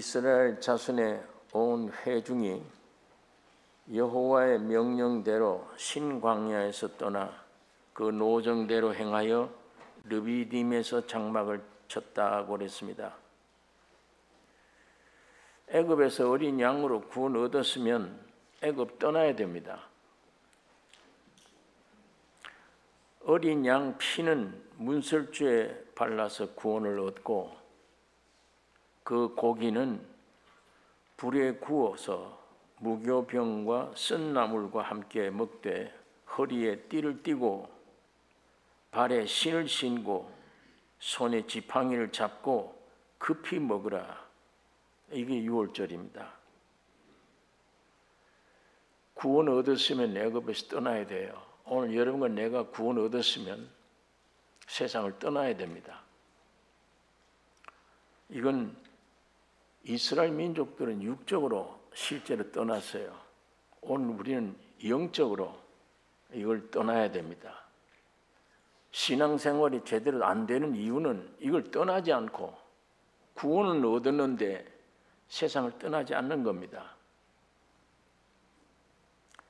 이스라엘 자손의 온 회중이 여호와의 명령대로 신광야에서 떠나 그 노정대로 행하여 르비딤에서 장막을 쳤다고 그랬습니다. 애굽에서 어린 양으로 구원 얻었으면 애굽 떠나야 됩니다. 어린 양 피는 문설주에 발라서 구원을 얻고 그 고기는 불에 구워서 무교병과 쓴나물과 함께 먹되 허리에 띠를 띠고 발에 신을 신고 손에 지팡이를 잡고 급히 먹으라. 이게 6월절입니다. 구원 얻었으면 애굽에서 떠나야 돼요. 오늘 여러분과 내가 구원 얻었으면 세상을 떠나야 됩니다. 이건 이스라엘 민족들은 육적으로 실제로 떠났어요. 오늘 우리는 영적으로 이걸 떠나야 됩니다. 신앙생활이 제대로 안 되는 이유는 이걸 떠나지 않고 구원은 얻었는데 세상을 떠나지 않는 겁니다.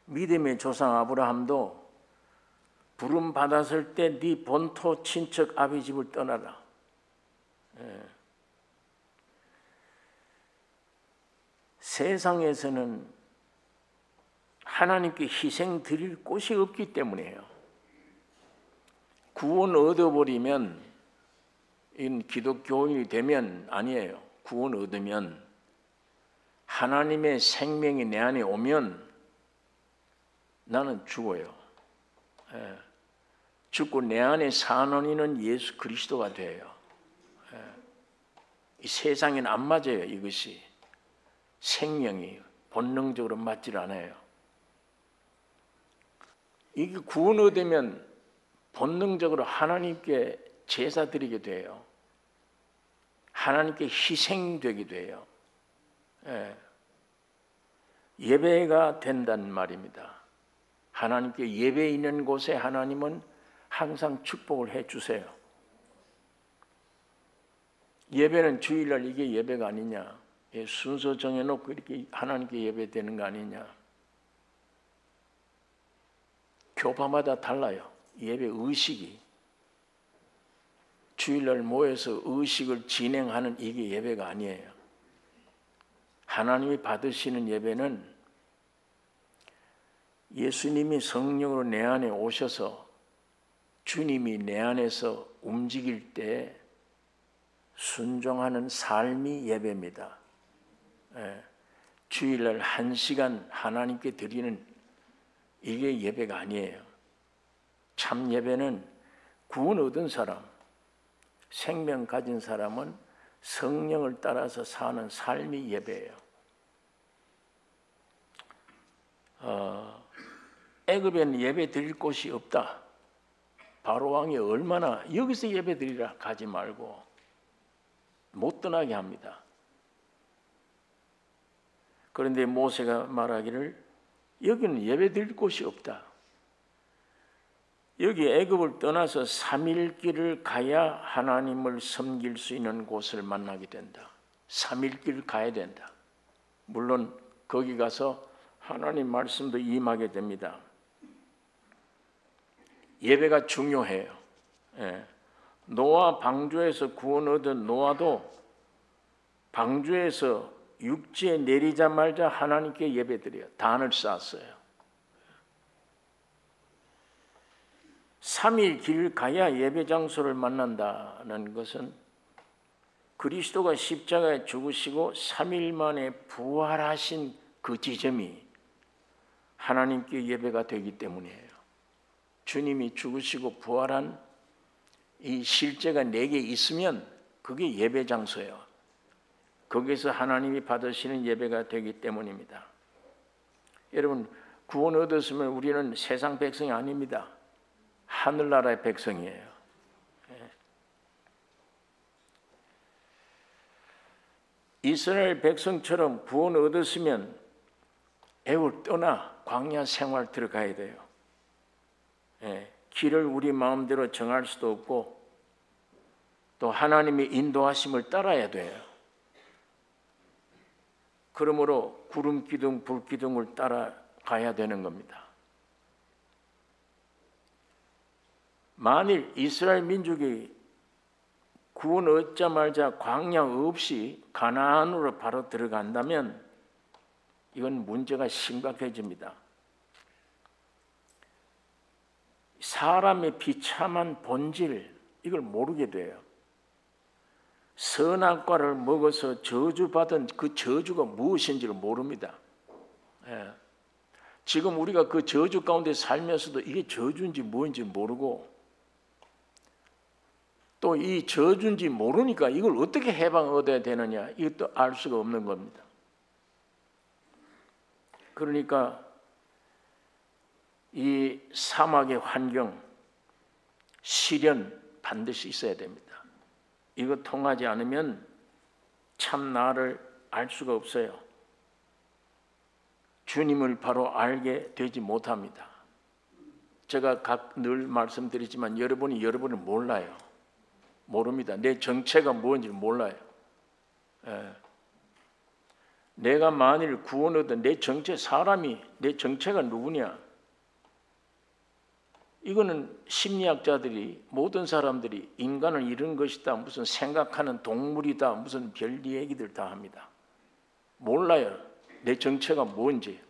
믿음의 조상 아브라함도 부름 받았을 때 네 본토 친척 아비 집을 떠나라. 세상에서는 하나님께 희생 드릴 곳이 없기 때문이에요. 구원 얻어버리면 이건 기독교인이 되면 아니에요. 구원 얻으면 하나님의 생명이 내 안에 오면 나는 죽어요. 죽고 내 안에 사는 이는 예수 그리스도가 돼요. 이 세상에는 안 맞아요. 이것이 생명이 본능적으로 맞질 않아요. 이게 구원 얻으면 본능적으로 하나님께 제사 드리게 돼요. 하나님께 희생되게 돼요. 예배가 된다는 말입니다. 하나님께 예배 있는 곳에 하나님은 항상 축복을 해 주세요. 예배는 주일날 이게 예배가 아니냐? 순서 정해놓고 이렇게 하나님께 예배되는 거 아니냐? 교파마다 달라요. 예배 의식이. 주일날 모여서 의식을 진행하는 이게 예배가 아니에요. 하나님이 받으시는 예배는 예수님이 성령으로 내 안에 오셔서 주님이 내 안에서 움직일 때 순종하는 삶이 예배입니다. 주일날 1시간 하나님께 드리는 이게 예배가 아니에요. 참 예배는 구원 얻은 사람, 생명 가진 사람은 성령을 따라서 사는 삶이 예배예요. 애굽에는 예배 드릴 곳이 없다. 바로 왕이 얼마나 여기서 예배 드리라 가지 말고 못 떠나게 합니다. 그런데 모세가 말하기를 여기는 예배 드릴 곳이 없다. 여기 애굽을 떠나서 3일 길을 가야 하나님을 섬길 수 있는 곳을 만나게 된다. 3일 길을 가야 된다. 물론 거기 가서 하나님 말씀도 임하게 됩니다. 예배가 중요해요. 노아 방주에서 구원 얻은 노아도 방주에서 육지에 내리자마자 하나님께 예배드려요. 단을 쌓았어요. 3일 길 가야 예배 장소를 만난다는 것은 그리스도가 십자가에 죽으시고 3일 만에 부활하신 그 지점이 하나님께 예배가 되기 때문이에요. 주님이 죽으시고 부활한 이 실제가 내게 있으면 그게 예배 장소예요. 거기서 하나님이 받으시는 예배가 되기 때문입니다. 여러분, 구원 얻었으면 우리는 세상 백성이 아닙니다. 하늘나라의 백성이에요. 이스라엘 백성처럼 구원 얻었으면 애굽을 떠나 광야 생활 들어가야 돼요. 길을 우리 마음대로 정할 수도 없고 또 하나님의 인도하심을 따라야 돼요. 그러므로 구름 기둥, 불 기둥을 따라가야 되는 겁니다. 만일 이스라엘 민족이 구원 얻자마자 광야 없이 가나안으로 바로 들어간다면 이건 문제가 심각해집니다. 사람의 비참한 본질, 이걸 모르게 돼요. 선악과를 먹어서 저주받은 그 저주가 무엇인지를 모릅니다. 예. 지금 우리가 그 저주 가운데 살면서도 이게 저주인지 뭔지 모르고, 또 이 저주인지 모르니까 이걸 어떻게 해방 얻어야 되느냐, 이것도 알 수가 없는 겁니다. 그러니까 이 사막의 환경, 시련 반드시 있어야 됩니다. 이거 통하지 않으면 참 나를 알 수가 없어요. 주님을 바로 알게 되지 못합니다. 제가 늘 말씀드리지만 여러분을 몰라요. 모릅니다. 내 정체가 무엇인지 몰라요. 예. 내가 만일 구원 얻은 내 정체, 내 정체가 누구냐? 이거는 심리학자들이, 모든 사람들이 인간은 이런 것이다, 무슨 생각하는 동물이다, 무슨 별 얘기들 다 합니다. 몰라요. 내 정체가 뭔지,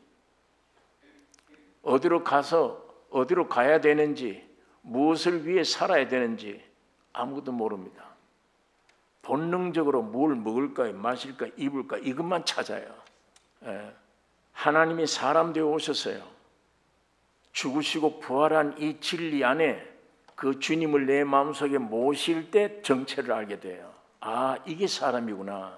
어디로 가야 되는지, 무엇을 위해 살아야 되는지 아무것도 모릅니다. 본능적으로 뭘 먹을까, 마실까, 입을까, 이것만 찾아요. 예. 하나님이 사람 되어 오셨어요. 죽으시고 부활한 이 진리 안에 그 주님을 내 마음속에 모실 때 정체를 알게 돼요. 아, 이게 사람이구나.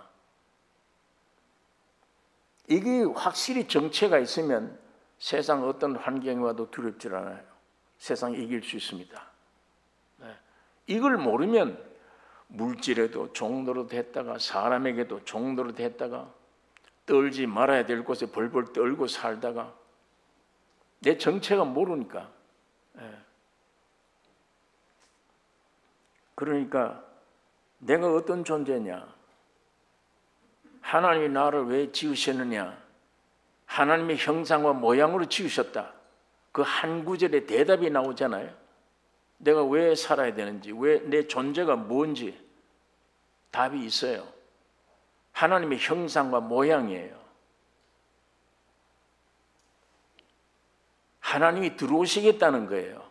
이게 확실히 정체가 있으면 세상 어떤 환경이 와도 두렵지 않아요. 세상 이길 수 있습니다. 네. 이걸 모르면 물질에도 종로로 됐다가 사람에게도 종로로 됐다가 떨지 말아야 될 곳에 벌벌 떨고 살다가 내 정체가 모르니까. 그러니까 내가 어떤 존재냐, 하나님이 나를 왜 지으셨느냐, 하나님의 형상과 모양으로 지으셨다, 그 한 구절에 대답이 나오잖아요. 내가 왜 살아야 되는지, 왜 내 존재가 뭔지 답이 있어요. 하나님의 형상과 모양이에요. 하나님이 들어오시겠다는 거예요.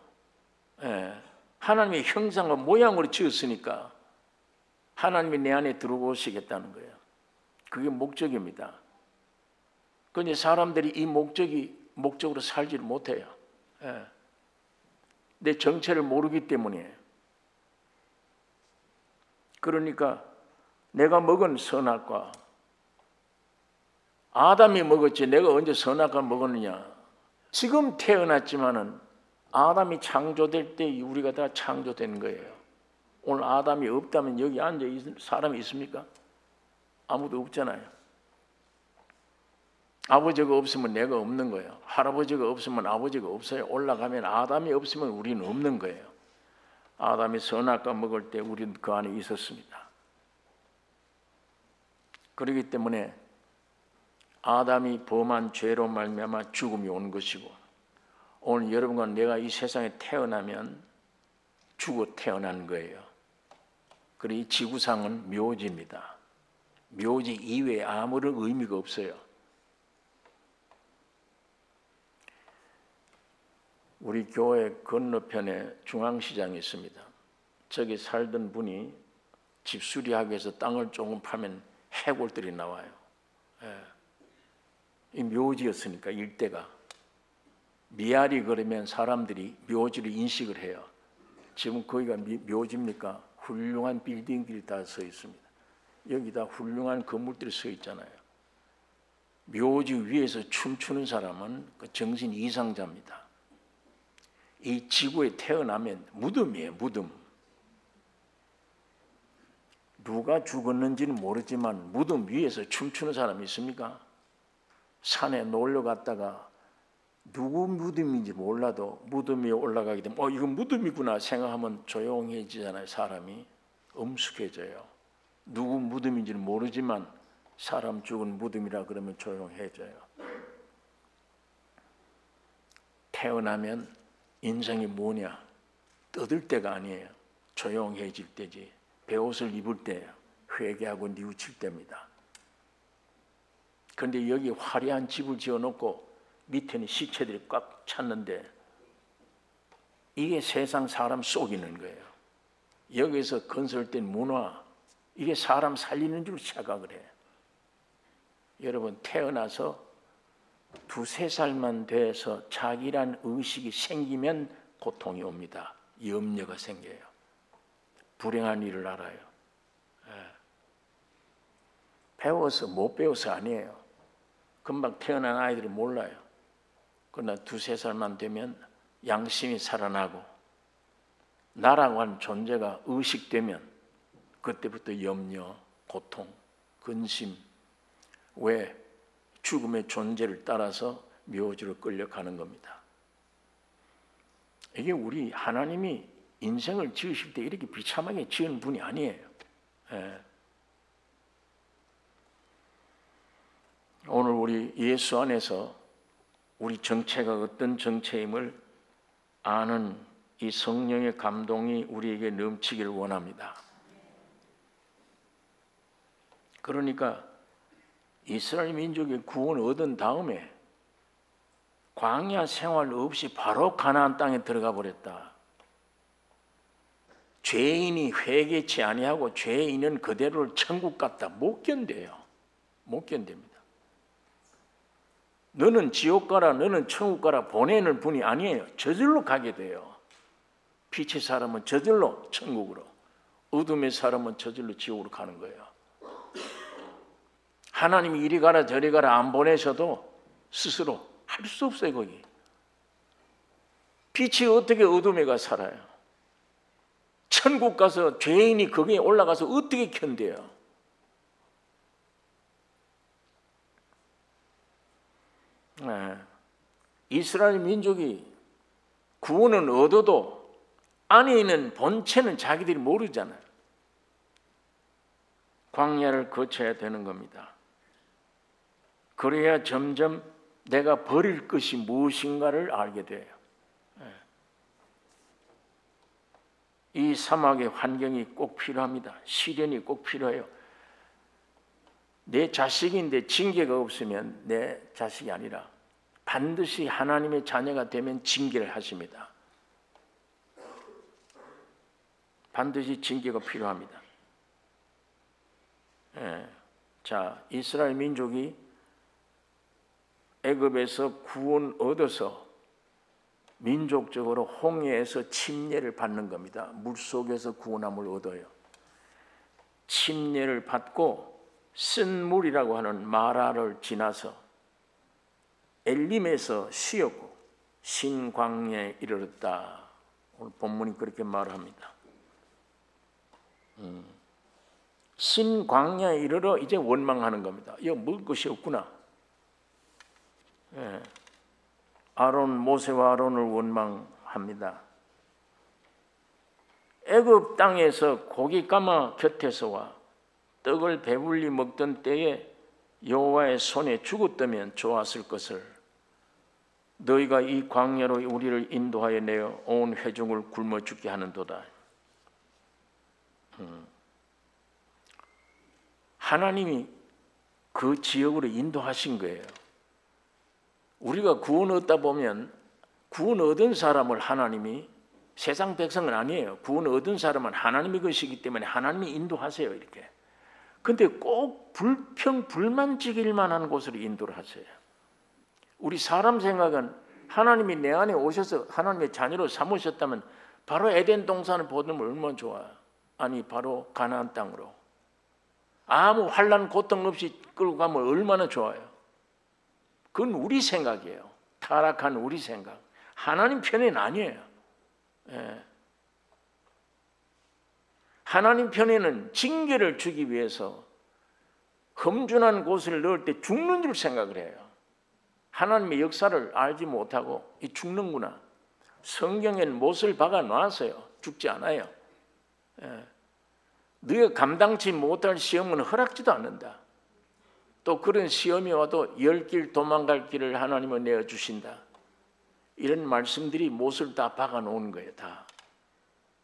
예. 하나님의 형상과 모양으로 지었으니까 하나님이 내 안에 들어오시겠다는 거예요. 그게 목적입니다. 그런데 사람들이 이 목적으로 살지를 못해요. 예. 내 정체를 모르기 때문이에요. 그러니까 내가 먹은 선악과, 아담이 먹었지 내가 언제 선악과 먹었느냐. 지금 태어났지만은 아담이 창조될 때 우리가 다 창조된 거예요. 오늘 아담이 없다면 여기 앉아 있는 사람이 있습니까? 아무도 없잖아요. 아버지가 없으면 내가 없는 거예요. 할아버지가 없으면 아버지가 없어요. 올라가면 아담이 없으면 우리는 없는 거예요. 아담이 선악과 먹을 때 우리는 그 안에 있었습니다. 그렇기 때문에 아담이 범한 죄로 말미암아 죽음이 온 것이고, 오늘 여러분과 내가 이 세상에 태어나면 죽어 태어난 거예요. 그리고 이 지구상은 묘지입니다. 묘지 이외에 아무런 의미가 없어요. 우리 교회 건너편에 중앙시장이 있습니다. 저기 살던 분이 집 수리하기 위해서 땅을 조금 파면 해골들이 나와요. 예. 이 묘지였으니까 일대가. 미아리 그러면 사람들이 묘지를 인식을 해요. 지금 거기가 묘지입니까? 훌륭한 빌딩들이 다 서 있습니다. 여기다 훌륭한 건물들이 서 있잖아요. 묘지 위에서 춤추는 사람은 그 정신 이상자입니다. 이 지구에 태어나면 무덤이에요, 무덤. 누가 죽었는지는 모르지만 무덤 위에서 춤추는 사람이 있습니까? 산에 놀러 갔다가 누구 무덤인지 몰라도 무덤 위에 올라가게 되면 이건 무덤이구나 생각하면 조용해지잖아요. 사람이 엄숙해져요. 누구 무덤인지는 모르지만 사람 죽은 무덤이라 그러면 조용해져요. 태어나면 인생이 뭐냐? 떠들 때가 아니에요. 조용해질 때지. 베옷을 입을 때 회개하고 뉘우칠 때입니다. 그런데 여기 화려한 집을 지어놓고 밑에는 시체들이 꽉 찼는데 이게 세상 사람 속이는 거예요. 여기서 건설된 문화, 이게 사람 살리는 줄 착각을 해요. 여러분, 태어나서 2~3살만 돼서 자기란 의식이 생기면 고통이 옵니다. 염려가 생겨요. 불행한 일을 알아요. 배워서 못 배워서 아니에요. 금방 태어난 아이들이 몰라요. 그러나 2~3살만 되면 양심이 살아나고 나라고 하는 존재가 의식되면 그때부터 염려, 고통, 근심, 왜 죽음의 존재를 따라서 묘지로 끌려가는 겁니다. 이게 우리 하나님이 인생을 지으실 때 이렇게 비참하게 지은 분이 아니에요. 오늘 우리 예수 안에서 우리 정체가 어떤 정체임을 아는 이 성령의 감동이 우리에게 넘치기를 원합니다. 그러니까 이스라엘 민족의 구원을 얻은 다음에 광야 생활 없이 바로 가나안 땅에 들어가 버렸다. 죄인이 회개치 아니하고 죄인은 그대로 천국 갔다. 못 견뎌요. 못 견딥니다. 너는 지옥 가라, 너는 천국 가라 보내는 분이 아니에요. 저절로 가게 돼요. 빛의 사람은 저절로 천국으로, 어둠의 사람은 저절로 지옥으로 가는 거예요. 하나님이 이리 가라 저리 가라 안 보내셔도 스스로 할 수 없어요. 거기 빛이 어떻게 어둠에 가 살아요? 천국 가서 죄인이 거기에 올라가서 어떻게 견뎌요? 이스라엘 민족이 구원은 얻어도 안에 있는 본체는 자기들이 모르잖아요. 광야를 거쳐야 되는 겁니다. 그래야 점점 내가 버릴 것이 무엇인가를 알게 돼요. 이 사막의 환경이 꼭 필요합니다. 시련이 꼭 필요해요. 내 자식인데 징계가 없으면 내 자식이 아니라 반드시 하나님의 자녀가 되면 징계를 하십니다. 반드시 징계가 필요합니다. 자, 이스라엘 민족이 애굽에서 구원 얻어서 민족적으로 홍해에서 침례를 받는 겁니다. 물속에서 구원함을 얻어요. 침례를 받고 쓴 물이라고 하는 마라를 지나서 엘림에서 쉬었고 신광야에 이르렀다. 오늘 본문이 그렇게 말합니다. 신광야에 이르러 이제 원망하는 겁니다. 이거 먹을 것이 없구나. 모세와 아론을 원망합니다. 애굽 땅에서 고기 까마 곁에서와 떡을 배불리 먹던 때에 여호와의 손에 죽었다면 좋았을 것을 너희가 이 광야로 우리를 인도하여 내어 온 회중을 굶어 죽게 하는도다. 하나님이 그 지역으로 인도하신 거예요. 우리가 구원 얻다 보면 구원 얻은 사람을 하나님이, 세상 백성은 아니에요. 구원 얻은 사람은 하나님의 것이기 때문에 하나님이 인도하세요. 이렇게. 근데 꼭 불만지길 만한 곳으로 인도를 하세요. 우리 사람 생각은 하나님이 내 안에 오셔서 하나님의 자녀로 삼으셨다면 바로 에덴 동산을 보면 얼마나 좋아요. 아니 바로 가나안 땅으로 아무 환난 고통 없이 끌고 가면 얼마나 좋아요. 그건 우리 생각이에요. 타락한 우리 생각. 하나님 편에는 아니에요. 하나님 편에는 징계를 주기 위해서 험준한 곳을 넣을 때 죽는 줄 생각을 해요. 하나님의 역사를 알지 못하고 죽는구나. 성경에는 못을 박아 놨어요. 죽지 않아요. 너희가 감당치 못할 시험은 허락지도 않는다. 또 그런 시험이 와도 열 길 도망갈 길을 하나님은 내어주신다. 이런 말씀들이 못을 다 박아놓은 거예요. 다.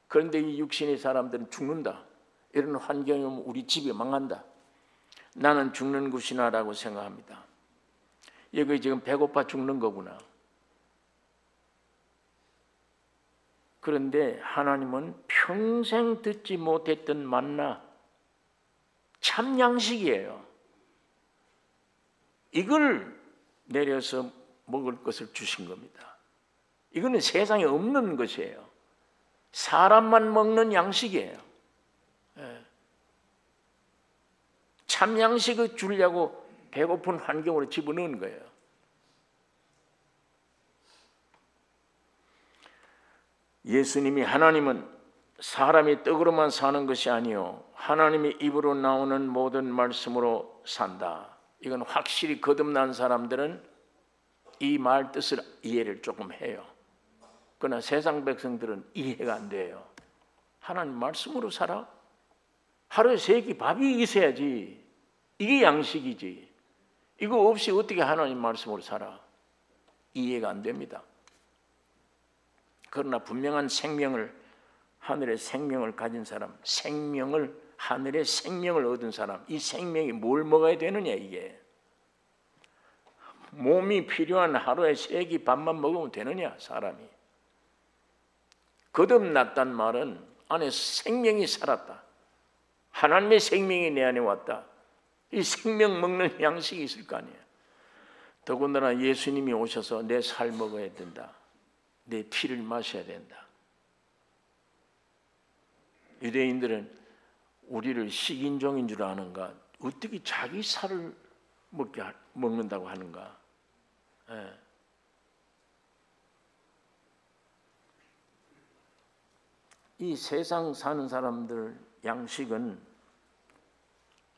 그런데 이 육신의 사람들은 죽는다. 이런 환경이 오면 우리 집이 망한다. 나는 죽는 것이나 라고 생각합니다. 여기 지금 배고파 죽는 거구나. 그런데 하나님은 평생 듣지 못했던 만나, 참 양식이에요. 이걸 내려서 먹을 것을 주신 겁니다. 이거는 세상에 없는 것이에요. 사람만 먹는 양식이에요. 참 양식을 주려고 배고픈 환경으로 집어넣은 거예요. 예수님이 하나님은 사람이 떡으로만 사는 것이 아니요 하나님의 입으로 나오는 모든 말씀으로 산다. 이건 확실히 거듭난 사람들은 이 말 뜻을 이해를 조금 해요. 그러나 세상 백성들은 이해가 안 돼요. 하나님 말씀으로 살아? 하루에 3끼 밥이 있어야지. 이게 양식이지. 이거 없이 어떻게 하나님 말씀으로 살아? 이해가 안 됩니다. 그러나 분명한 생명을, 하늘의 생명을 가진 사람, 하늘의 생명을 얻은 사람, 이 생명이 뭘 먹어야 되느냐 이게. 몸이 필요한 하루에 3끼 밥만 먹으면 되느냐 사람이. 거듭났단 말은 안에 생명이 살았다. 하나님의 생명이 내 안에 왔다. 이 생명 먹는 양식이 있을 거 아니에요. 더군다나 예수님이 오셔서 내 살 먹어야 된다. 내 피를 마셔야 된다. 유대인들은 우리를 식인종인 줄 아는가? 어떻게 자기 살을 먹는다고 하는가? 이 세상 사는 사람들 양식은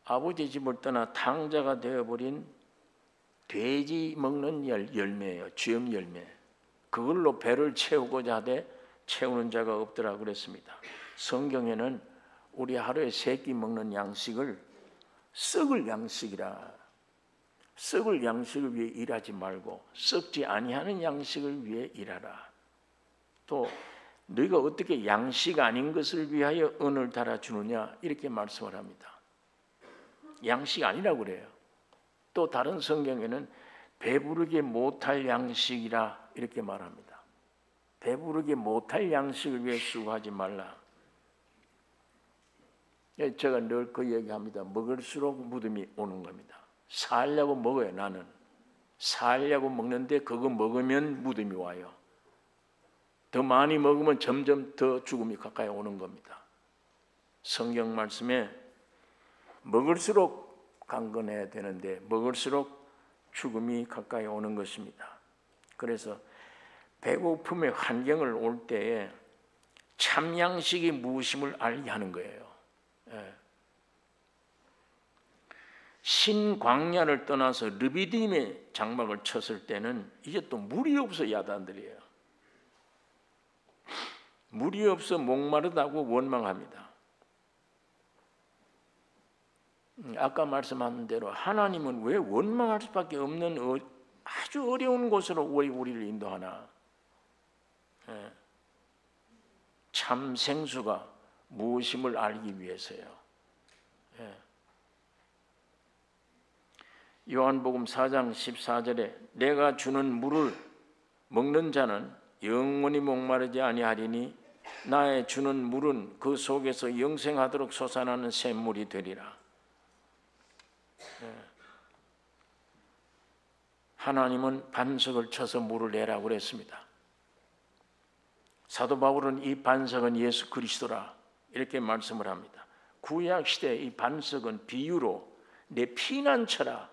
아버지 집을 떠나 탕자가 되어버린 돼지 먹는 열매예요. 쥐엄 열매. 그걸로 배를 채우고자 하되 채우는 자가 없더라 그랬습니다. 성경에는 우리 하루에 3끼 먹는 양식을 썩을 양식이라, 썩을 양식을 위해 일하지 말고 썩지 아니하는 양식을 위해 일하라. 또 너희가 어떻게 양식 아닌 것을 위하여 은을 달아주느냐 이렇게 말씀을 합니다. 양식 아니라고 그래요. 또 다른 성경에는 배부르게 못할 양식이라 이렇게 말합니다. 배부르게 못할 양식을 위해 수고하지 말라. 제가 늘 그 얘기합니다. 먹을수록 무덤이 오는 겁니다. 살려고 먹어요. 나는 살려고 먹는데 그거 먹으면 무덤이 와요. 더 많이 먹으면 점점 더 죽음이 가까이 오는 겁니다. 성경 말씀에 먹을수록 강건해야 되는데 먹을수록 죽음이 가까이 오는 것입니다. 그래서 배고픔의 환경을 올 때에 참 양식이 무엇임을 알게 하는 거예요. 신광야를 떠나서 르비딤의 장막을 쳤을 때는 이제 또 물이 없어 야단들이에요. 물이 없어 목마르다고 원망합니다. 아까 말씀한 대로 하나님은 왜 원망할 수밖에 없는 아주 어려운 곳으로 우리를 인도하나? 참 생수가 무엇임을 알기 위해서요. 요한복음 4장 14절에 내가 주는 물을 먹는 자는 영원히 목마르지 아니하리니 나의 주는 물은 그 속에서 영생하도록 솟아나는 샘물이 되리라. 하나님은 반석을 쳐서 물을 내라고 그랬습니다. 사도 바울은 이 반석은 예수 그리스도라 이렇게 말씀을 합니다. 구약 시대의 이 반석은 비유로 내 피난처라.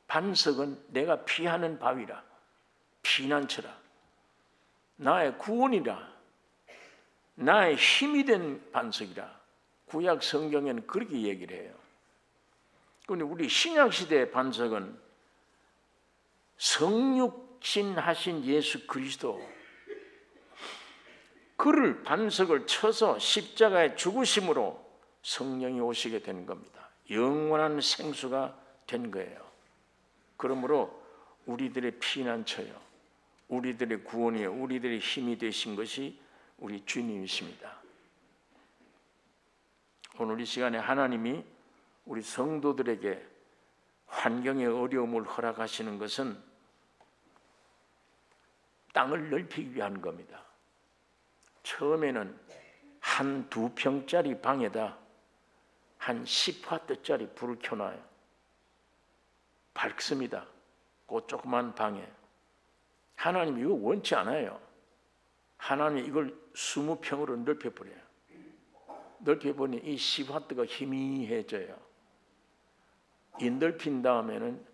반석은 내가 피하는 바위라. 피난처라. 나의 구원이라. 나의 힘이 된 반석이라. 구약 성경에는 그렇게 얘기를 해요. 그런데 우리 신약 시대의 반석은 성육신 하신 예수 그리스도, 그를 반석을 쳐서 십자가의 죽으심으로 성령이 오시게 되는 겁니다. 영원한 생수가 된 거예요. 그러므로 우리들의 피난처요, 우리들의 구원이요, 우리들의 힘이 되신 것이 우리 주님이십니다. 오늘 이 시간에 하나님이 우리 성도들에게 환경의 어려움을 허락하시는 것은 땅을 넓히기 위한 겁니다. 처음에는 한 2평짜리 방에다 한 10와트짜리 불을 켜놔요. 밝습니다. 그 조그만 방에. 하나님이 이거 원치 않아요. 하나님이 이걸 20평으로 넓혀버려요. 넓혀보니 이 10와트가 희미해져요. 이 넓힌 다음에는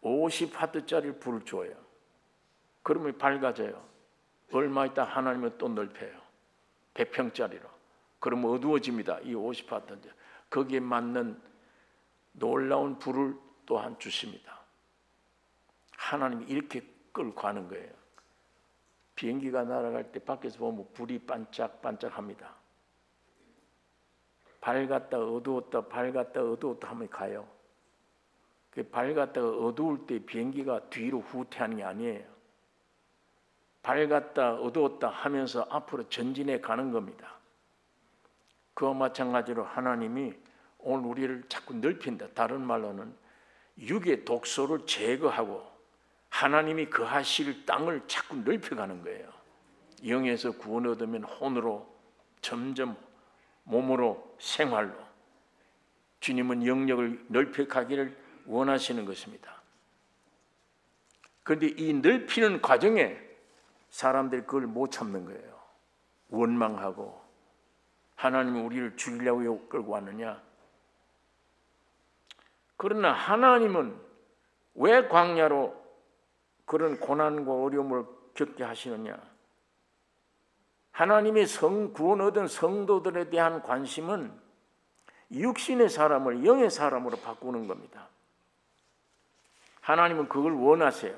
50와트짜리 불을 줘요. 그러면 밝아져요. 얼마 있다 하나님은 또 넓혀요. 100평짜리로. 그러면 어두워집니다. 이 50와트. 거기에 맞는 놀라운 불을 또한 주십니다. 하나님이 이렇게 끌고 가는 거예요. 비행기가 날아갈 때 밖에서 보면 불이 반짝반짝합니다. 밝았다 어두웠다 밝았다 어두웠다 하면 가요. 밝았다가 어두울 때 비행기가 뒤로 후퇴하는 게 아니에요. 밝았다 어두웠다 하면서 앞으로 전진해 가는 겁니다. 그와 마찬가지로 하나님이 오늘 우리를 자꾸 넓힌다. 다른 말로는 육의 독소를 제거하고 하나님이 거하실 땅을 자꾸 넓혀가는 거예요. 영에서 구원 얻으면 혼으로, 점점 몸으로, 생활로 주님은 영역을 넓혀가기를 원하시는 것입니다. 그런데 이 넓히는 과정에 사람들이 그걸 못 참는 거예요. 원망하고 하나님이 우리를 죽이려고 끌고 왔느냐. 그러나 하나님은 왜 광야로 그런 고난과 어려움을 겪게 하시느냐. 하나님의 구원 얻은 성도들에 대한 관심은 육신의 사람을 영의 사람으로 바꾸는 겁니다. 하나님은 그걸 원하세요.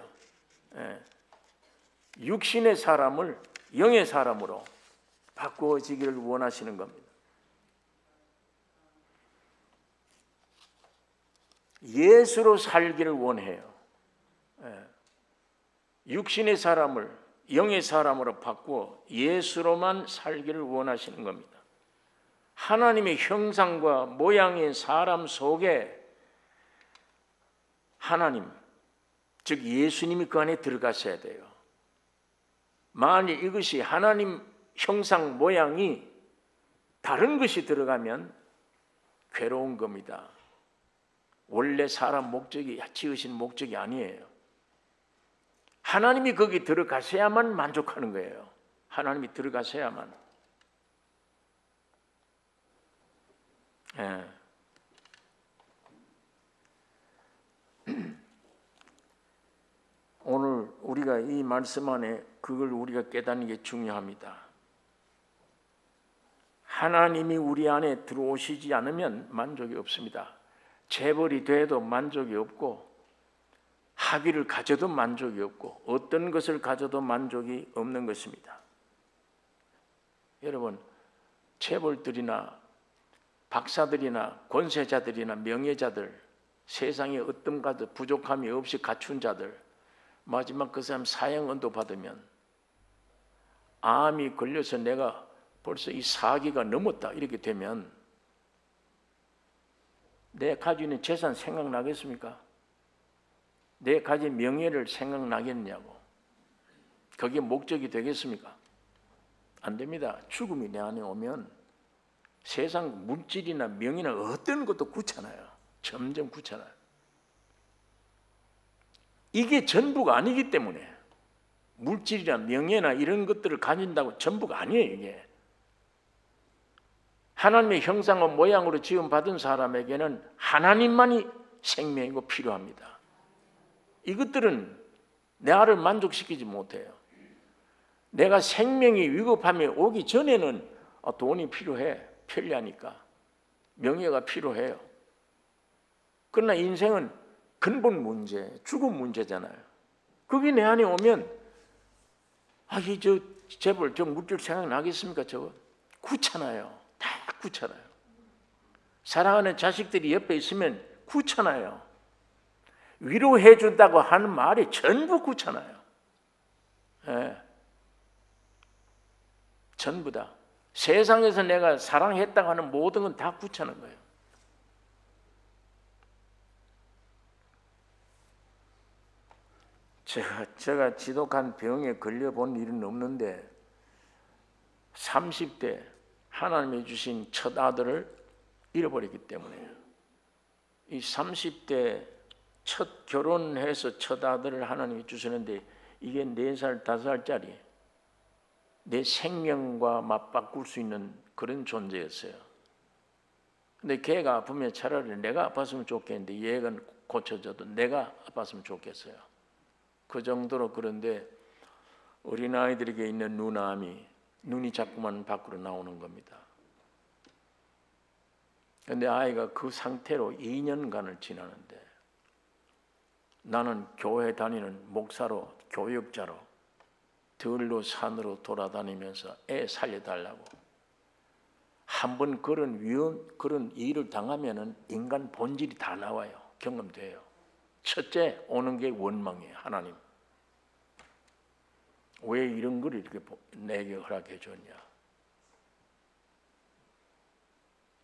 육신의 사람을 영의 사람으로 바꾸어지기를 원하시는 겁니다. 예수로 살기를 원해요. 육신의 사람을 영의 사람으로 바꾸어 예수로만 살기를 원하시는 겁니다. 하나님의 형상과 모양의 사람 속에 하나님, 즉 예수님이 그 안에 들어가셔야 돼요. 만일 이것이 하나님 형상 모양이 다른 것이 들어가면 괴로운 겁니다. 원래 사람 목적이 지으신 목적이 아니에요. 하나님이 거기 들어가셔야만 만족하는 거예요. 하나님이 들어가셔야만. 오늘 우리가 이 말씀 안에 그걸 우리가 깨닫는 게 중요합니다. 하나님이 우리 안에 들어오시지 않으면 만족이 없습니다. 재벌이 돼도 만족이 없고 학위를 가져도 만족이 없고 어떤 것을 가져도 만족이 없는 것입니다. 여러분, 재벌들이나 박사들이나 권세자들이나 명예자들, 세상에 어떤 가도 부족함이 없이 갖춘 자들, 마지막 그 사람 사형 언도 받으면 암이 걸려서 내가 벌써 이 4기가 넘었다 이렇게 되면 내 가지고 있는 재산 생각나겠습니까? 내 가진 명예를 생각나겠냐고. 그게 목적이 되겠습니까? 안 됩니다. 죽음이 내 안에 오면 세상 물질이나 명예나 어떤 것도 굳잖아요. 점점 굳잖아요. 이게 전부가 아니기 때문에 물질이나 명예나 이런 것들을 가진다고 전부가 아니에요. 이게 하나님의 형상과 모양으로 지음받은 사람에게는 하나님만이 생명이고 필요합니다. 이것들은 나를 만족시키지 못해요. 내가 생명이 위급함이 오기 전에는 돈이 필요해. 편리하니까. 명예가 필요해요. 그러나 인생은 근본 문제, 죽음 문제잖아요. 그게 내 안에 오면 저 재벌, 저 물질 생각나겠습니까? 저거 굳잖아요. 다 굳잖아요. 사랑하는 자식들이 옆에 있으면 굳잖아요. 위로해 준다고 하는 말이 전부 구차나요. 예. 전부 다. 세상에서 내가 사랑했다고 하는 모든 건 다 구차는 거예요. 제가 지독한 병에 걸려본 일은 없는데 30대 하나님이 주신 첫 아들을 잃어버렸기 때문에 이 30대 첫 결혼해서 첫 아들을 하나님이 주시는데 이게 4살, 5살짜리 내 생명과 맞바꿀 수 있는 그런 존재였어요. 근데 걔가 아프면 차라리 내가 아팠으면 좋겠는데 얘가 고쳐져도 내가 아팠으면 좋겠어요. 그 정도로. 그런데 어린아이들에게 있는 눈암이 눈이 자꾸만 밖으로 나오는 겁니다. 그런데 아이가 그 상태로 2년간을 지나는데 나는 교회 다니는 목사로 교육자로 들로 산으로 돌아다니면서 애 살려달라고 한번 그런 일을 당하면은 인간 본질이 다 나와요. 경험돼요. 첫째 오는 게 원망이에요. 하나님 왜 이런 걸 이렇게 내게 허락해 줬냐.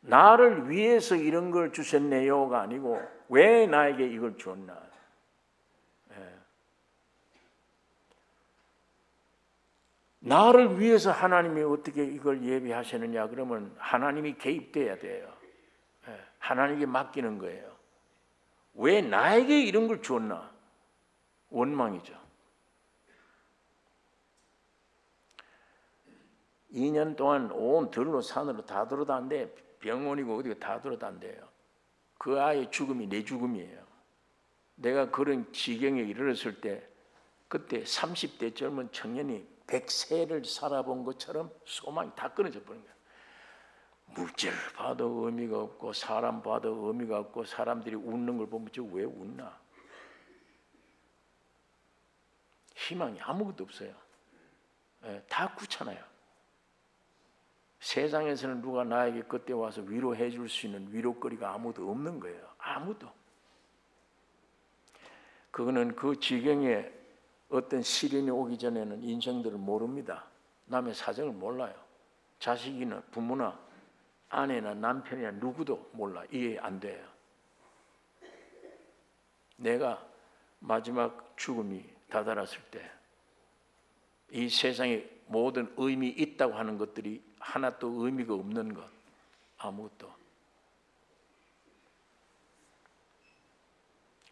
나를 위해서 이런 걸 주셨네요가 아니고 왜 나에게 이걸 줬나. 예. 나를 위해서 하나님이 어떻게 이걸 예비하시느냐 그러면 하나님이 개입돼야 돼요. 예. 하나님께 맡기는 거예요. 왜 나에게 이런 걸 줬나. 원망이죠. 2년 동안 온 들로 산으로 다 돌아다닌데 병원이고 어디가 다 돌아다닌대요. 그 아이의 죽음이 내 죽음이에요. 내가 그런 지경에 이르렀을 때 그때 30대 젊은 청년이 100세를 살아본 것처럼 소망이 다 끊어져 버린 거예요. 물질 봐도 의미가 없고 사람 봐도 의미가 없고 사람들이 웃는 걸 보면 저 왜 웃나. 희망이 아무것도 없어요. 다 귀찮아요. 세상에서는 누가 나에게 그때 와서 위로해 줄 수 있는 위로거리가 아무도 없는 거예요. 아무도. 그거는 그 지경에 어떤 시련이 오기 전에는 인생들을 모릅니다. 남의 사정을 몰라요. 자식이나 부모나 아내나 남편이나 누구도 몰라. 이해 안 돼요. 내가 마지막 죽음이 다다랐을 때 이 세상에 모든 의미 있다고 하는 것들이 하나도 의미가 없는 것, 아무것도.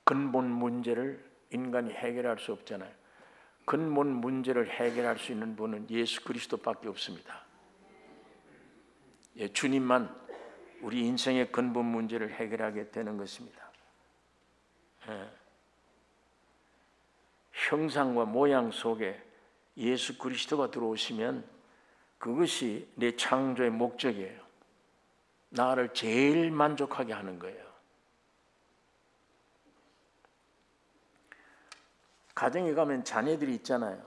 근본 문제를 인간이 해결할 수 없잖아요. 근본 문제를 해결할 수 있는 분은 예수 그리스도밖에 없습니다. 예, 주님만 우리 인생의 근본 문제를 해결하게 되는 것입니다. 예. 형상과 모양 속에 예수 그리스도가 들어오시면 그것이 내 창조의 목적이에요. 나를 제일 만족하게 하는 거예요. 가정에 가면 자녀들이 있잖아요.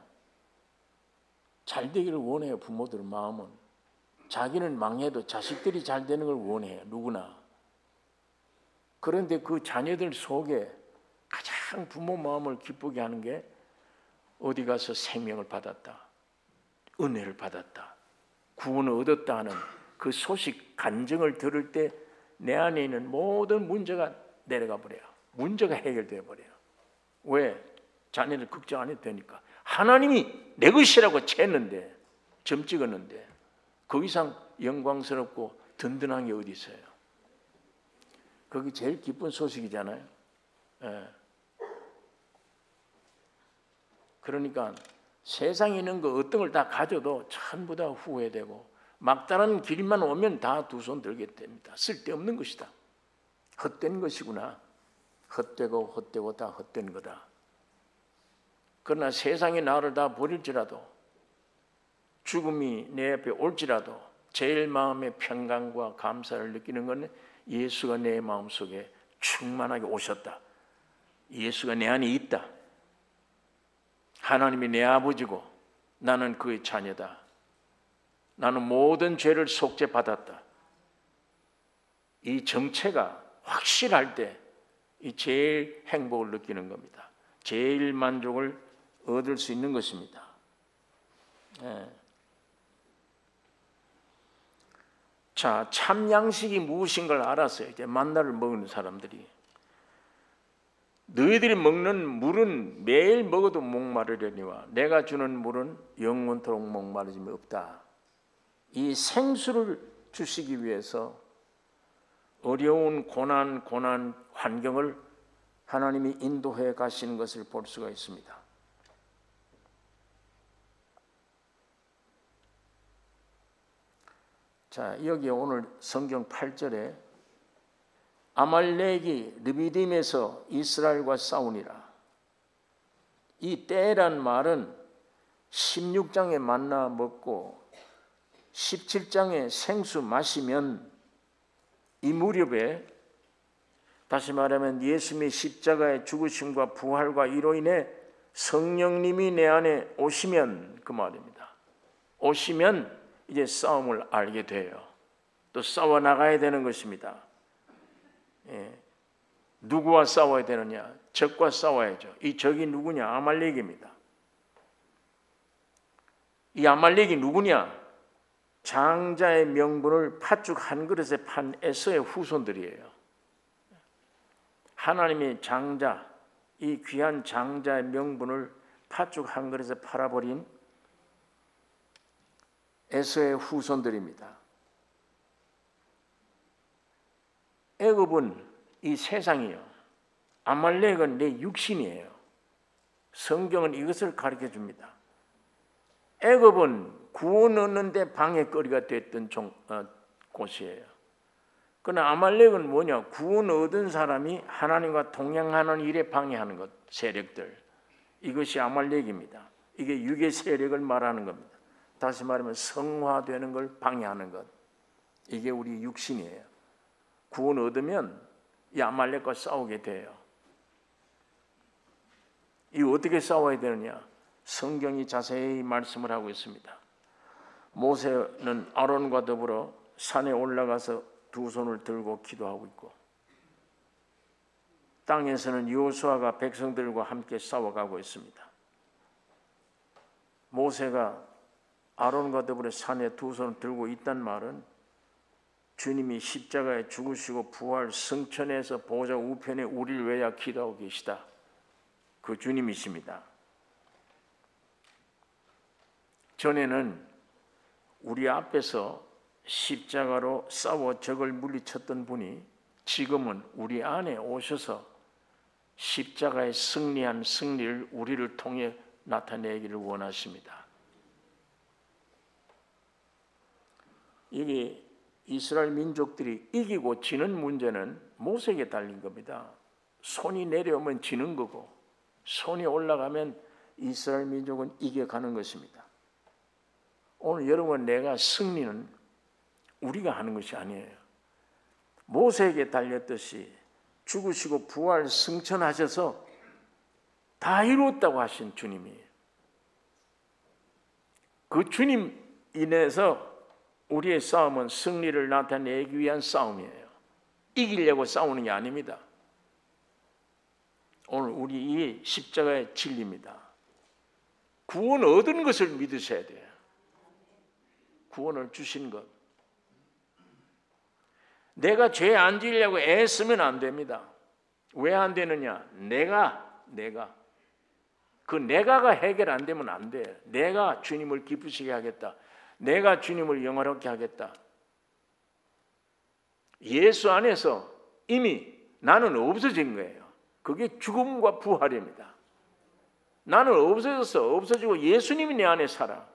잘 되기를 원해요. 부모들 마음은. 자기는 망해도 자식들이 잘 되는 걸 원해요. 누구나. 그런데 그 자녀들 속에 가장 부모 마음을 기쁘게 하는 게 어디 가서 생명을 받았다. 은혜를 받았다. 구원을 얻었다 하는 그 소식, 간증을 들을 때 내 안에 있는 모든 문제가 내려가 버려요. 문제가 해결되어 버려요. 왜? 자녀를 걱정 안 해도 되니까. 하나님이 내 것이라고 챘는데, 점 찍었는데 그 이상 영광스럽고 든든한 게 어디 있어요? 그게 제일 기쁜 소식이잖아요. 예. 그러니까 세상에 있는 거 어떤 걸 다 가져도 전부 다 후회되고 막다른 길만 오면 다 두 손 들게 됩니다. 쓸데없는 것이다. 헛된 것이구나. 헛되고 다 헛된 거다. 그러나 세상이 나를 다 버릴지라도 죽음이 내 앞에 올지라도 제일 마음의 평강과 감사를 느끼는 것은 예수가 내 마음속에 충만하게 오셨다. 예수가 내 안에 있다. 하나님이 내 아버지고 나는 그의 자녀다. 나는 모든 죄를 속죄받았다. 이 정체가 확실할 때 이 제일 행복을 느끼는 겁니다. 제일 만족을 얻을 수 있는 것입니다. 자, 참 양식이 무엇인 걸 알았어요. 이제 만나를 먹는 사람들이. 너희들이 먹는 물은 매일 먹어도 목마르려니와 내가 주는 물은 영원토록 목마르짐이 없다. 이 생수를 주시기 위해서 어려운 고난 환경을 하나님이 인도해 가시는 것을 볼 수가 있습니다. 자, 여기 오늘 성경 8절에 아말렉이 르비딤에서 이스라엘과 싸우니라. 이 때란 말은 16장에 만나 먹고 17장에 생수 마시면 이 무렵에, 다시 말하면 예수님의 십자가의 죽으심과 부활과 이로 인해 성령님이 내 안에 오시면, 그 말입니다. 오시면 이제 싸움을 알게 돼요. 또 싸워 나가야 되는 것입니다. 누구와 싸워야 되느냐? 적과 싸워야죠. 이 적이 누구냐? 아말렉입니다. 이 아말렉이 누구냐? 장자의 명분을 팥죽 한 그릇에 판 에서의 후손들이에요. 하나님의 장자, 이 귀한 장자의 명분을 팥죽 한 그릇에 팔아버린 에서의 후손들입니다. 애굽은 이 세상이요, 아말렉은 내 육신이에요. 성경은 이것을 가르쳐 줍니다. 애굽은 구원 얻는 데 방해거리가 됐던 곳이에요. 그러나 아말렉은 뭐냐? 구원 얻은 사람이 하나님과 동행하는 일에 방해하는 것, 세력들. 이것이 아말렉입니다. 이게 육의 세력을 말하는 겁니다. 다시 말하면 성화되는 걸 방해하는 것. 이게 우리 육신이에요. 구원 얻으면 이 아말렉과 싸우게 돼요. 이 어떻게 싸워야 되느냐? 성경이 자세히 말씀을 하고 있습니다. 모세는 아론과 더불어 산에 올라가서 두 손을 들고 기도하고 있고, 땅에서는 여호수아가 백성들과 함께 싸워가고 있습니다. 모세가 아론과 더불어 산에 두 손을 들고 있단 말은 주님이 십자가에 죽으시고 부활 승천해서 보좌 우편에 우리를 위하여 기도하고 계시다. 그 주님이십니다. 전에는 우리 앞에서 십자가로 싸워 적을 물리쳤던 분이 지금은 우리 안에 오셔서 십자가에 승리한 승리를 우리를 통해 나타내기를 원하십니다. 여기 이스라엘 민족들이 이기고 지는 문제는 모세에게 달린 겁니다. 손이 내려오면 지는 거고, 손이 올라가면 이스라엘 민족은 이겨가는 것입니다. 오늘 여러분, 내가 승리는 우리가 하는 것이 아니에요. 모세에게 달렸듯이 죽으시고 부활 승천하셔서 다 이루었다고 하신 주님이, 그 주님 인해서 우리의 싸움은 승리를 나타내기 위한 싸움이에요. 이기려고 싸우는 게 아닙니다. 오늘 우리 이 십자가의 진리입니다. 구원 얻은 것을 믿으셔야 돼요. 구원을 주신 것. 내가 죄 안 지으려고 애쓰면 안 됩니다. 왜 안 되느냐? 내가 그 내가가 해결 안 되면 안 돼. 내가 주님을 기쁘시게 하겠다. 내가 주님을 영화롭게 하겠다. 예수 안에서 이미 나는 없어진 거예요. 그게 죽음과 부활입니다. 나는 없어지고 예수님이 내 안에 살아.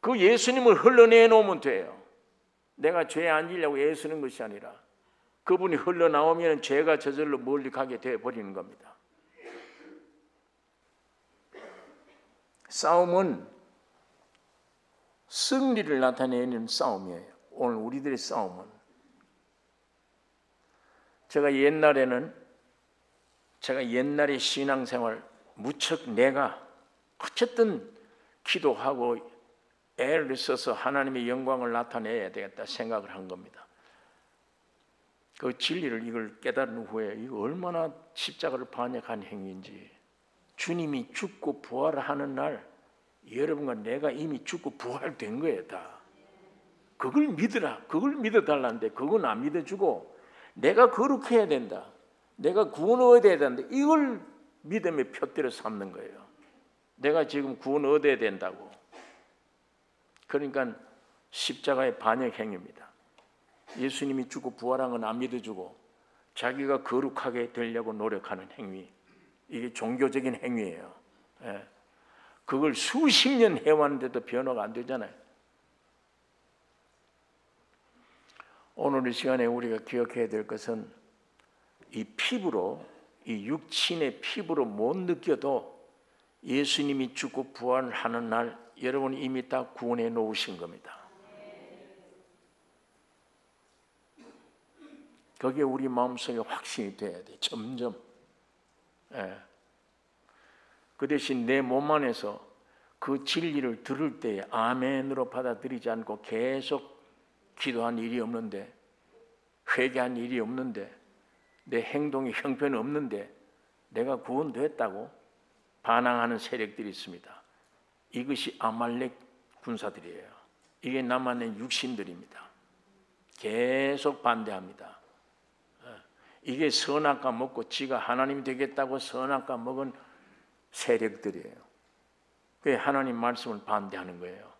그 예수님을 흘러내놓으면 돼요. 내가 죄 안 지려고 애쓰는 것이 아니라 그분이 흘러나오면 죄가 저절로 멀리 가게 되어버리는 겁니다. 싸움은 승리를 나타내는 싸움이에요. 오늘 우리들의 싸움은. 제가 옛날에 신앙생활 무척 내가 어쨌든 기도하고 애를 써서 하나님의 영광을 나타내야 되겠다 생각을 한 겁니다. 그 진리를 이걸 깨달은 후에 이거 얼마나 십자가를 반역한 행위인지, 주님이 죽고 부활하는 날 여러분과 내가 이미 죽고 부활된 거예요. 다 그걸 믿으라, 그걸 믿어달라는데 그건 안 믿어주고 내가 거룩해야 된다, 내가 구원을 얻어야 된다, 이걸 믿음의 표대로 삼는 거예요. 내가 지금 구원 얻어야 된다고. 그러니까 십자가의 반역 행위입니다. 예수님이 죽고 부활한 건 안 믿어주고 자기가 거룩하게 되려고 노력하는 행위, 이게 종교적인 행위예요. 예. 그걸 수십 년 해왔는데도 변화가 안 되잖아요. 오늘 이 시간에 우리가 기억해야 될 것은 이 피부로, 이 육신의 피부로 못 느껴도 예수님이 죽고 부활하는 날 여러분이 이미 다 구원해 놓으신 겁니다. 그게 우리 마음속에 확신이 돼야 돼. 점점. 예. 그 대신 내 몸 안에서 그 진리를 들을 때 아멘으로 받아들이지 않고 계속 기도한 일이 없는데, 회개한 일이 없는데, 내 행동에 형편이 없는데 내가 구원됐다고 반항하는 세력들이 있습니다. 이것이 아말렉 군사들이에요. 이게 남한의 육신들입니다. 계속 반대합니다. 이게 선악과 먹고 지가 하나님이 되겠다고 선악과 먹은 세력들이에요. 그게 하나님 말씀을 반대하는 거예요.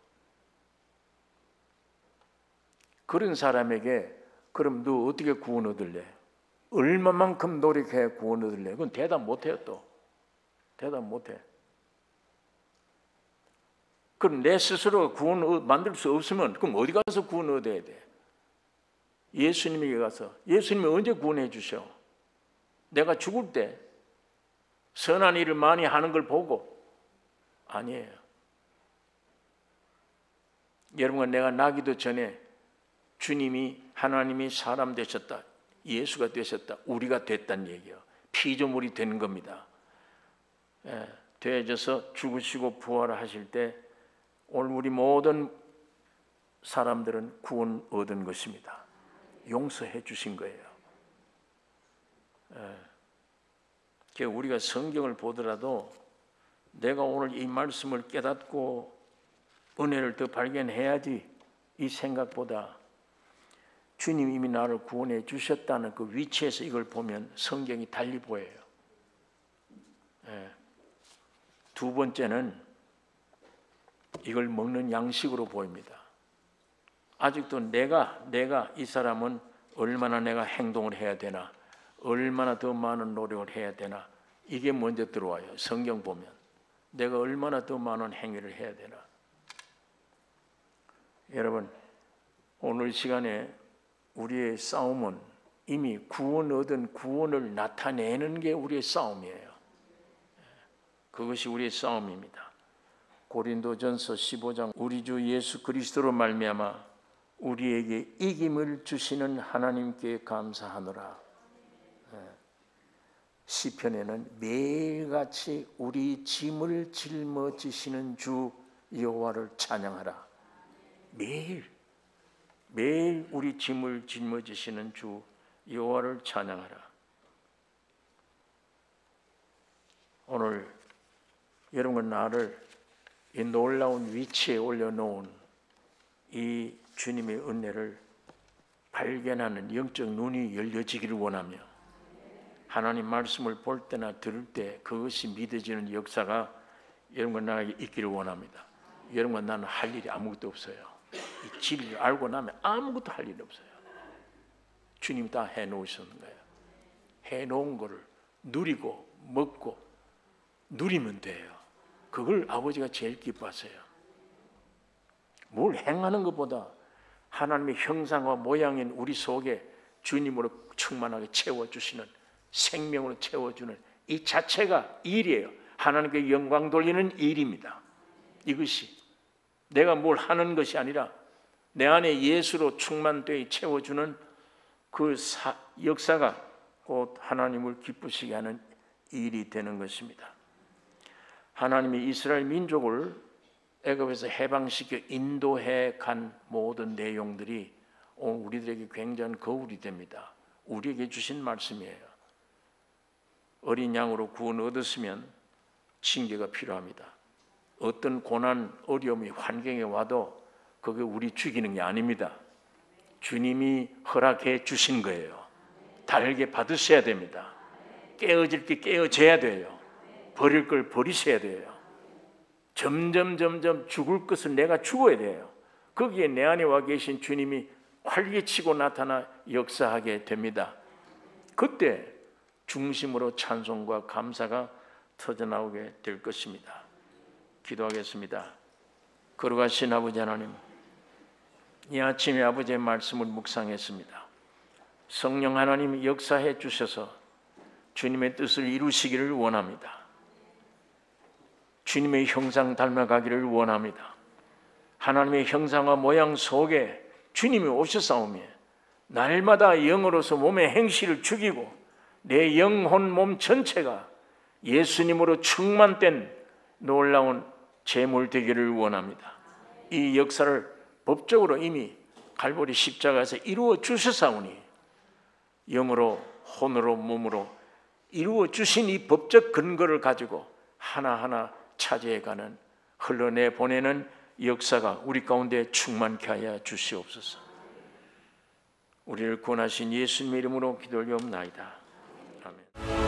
그런 사람에게 그럼 너 어떻게 구원 얻을래? 얼마만큼 노력해 구원 얻을래? 그건 대답 못해요. 또 대답 못해. 그럼 내 스스로 구원 만들 수 없으면 그럼 어디 가서 구원 얻어야 돼? 예수님에게 가서. 예수님이 언제 구원해 주셔? 내가 죽을 때 선한 일을 많이 하는 걸 보고? 아니에요. 여러분과 내가 나기도 전에 주님이, 하나님이 사람 되셨다, 예수가 되셨다, 우리가 됐다는 얘기예요. 피조물이 되는 겁니다. 되어져서 죽으시고 부활하실 때 오늘 우리 모든 사람들은 구원 얻은 것입니다. 용서해 주신 거예요. 우리가 성경을 보더라도 내가 오늘 이 말씀을 깨닫고 은혜를 더 발견해야지, 이 생각보다 주님이 이미 나를 구원해 주셨다는 그 위치에서 이걸 보면 성경이 달리 보여요. 두 번째는 이걸 먹는 양식으로 보입니다. 아직도 내가 이 사람은 얼마나 내가 행동을 해야 되나, 얼마나 더 많은 노력을 해야 되나, 이게 먼저 들어와요. 성경 보면 내가 얼마나 더 많은 행위를 해야 되나. 여러분, 오늘 시간에 우리의 싸움은 이미 구원 얻은 구원을 나타내는 게 우리의 싸움이에요. 그것이 우리의 싸움입니다. 고린도전서 15장, 우리 주 예수 그리스도로 말미암아 우리에게 이김을 주시는 하나님께 감사하노라. 시편에는 매일같이 우리 짐을 짊어지시는 주 여호와를 찬양하라. 매일 우리 짐을 짊어지시는 주 여호와를 찬양하라. 오늘 여러분과 나를 이 놀라운 위치에 올려놓은 이 주님의 은혜를 발견하는 영적 눈이 열려지기를 원하며, 하나님 말씀을 볼 때나 들을 때 그것이 믿어지는 역사가 여러분과 나에게 있기를 원합니다. 여러분과 나는 할 일이 아무것도 없어요. 이 진리를 알고 나면 아무것도 할 일이 없어요. 주님이 다 해놓으셨는 거예요. 해놓은 거를 누리고 먹고 누리면 돼요. 그걸 아버지가 제일 기뻐하세요. 뭘 행하는 것보다 하나님의 형상과 모양인 우리 속에 주님으로 충만하게 채워주시는, 생명으로 채워주는 이 자체가 일이에요. 하나님께 영광 돌리는 일입니다. 이것이 내가 뭘 하는 것이 아니라 내 안에 예수로 충만되어 채워주는 그 역사가 곧 하나님을 기쁘시게 하는 일이 되는 것입니다. 하나님이 이스라엘 민족을 애굽에서 해방시켜 인도해 간 모든 내용들이 오늘 우리들에게 굉장한 거울이 됩니다. 우리에게 주신 말씀이에요. 어린 양으로 구원 얻었으면 징계가 필요합니다. 어떤 고난, 어려움이 환경에 와도 그게 우리 죽이는 게 아닙니다. 주님이 허락해 주신 거예요. 달게 받으셔야 됩니다. 깨어질 게 깨어져야 돼요. 버릴 걸 버리셔야 돼요. 점점 죽을 것을 내가 죽어야 돼요. 거기에 내 안에 와 계신 주님이 활개치고 나타나 역사하게 됩니다. 그때 중심으로 찬송과 감사가 터져나오게 될 것입니다. 기도하겠습니다. 거룩하신 아버지 하나님, 이 아침에 아버지의 말씀을 묵상했습니다. 성령 하나님 역사해 주셔서 주님의 뜻을 이루시기를 원합니다. 주님의 형상 닮아가기를 원합니다. 하나님의 형상과 모양 속에 주님이 오셨사오며 날마다 영으로서 몸의 행실을 죽이고 내 영혼 몸 전체가 예수님으로 충만된 놀라운 제물 되기를 원합니다. 이 역사를 법적으로 이미 갈보리 십자가에서 이루어 주셨사오니 영으로 혼으로 몸으로 이루어 주신 이 법적 근거를 가지고 하나하나 차지해가는 흘러내보내는 역사가 우리 가운데 충만케 하여 주시옵소서. 우리를 구원하신 예수님의 이름으로 기도 올리옵나이다. 아멘.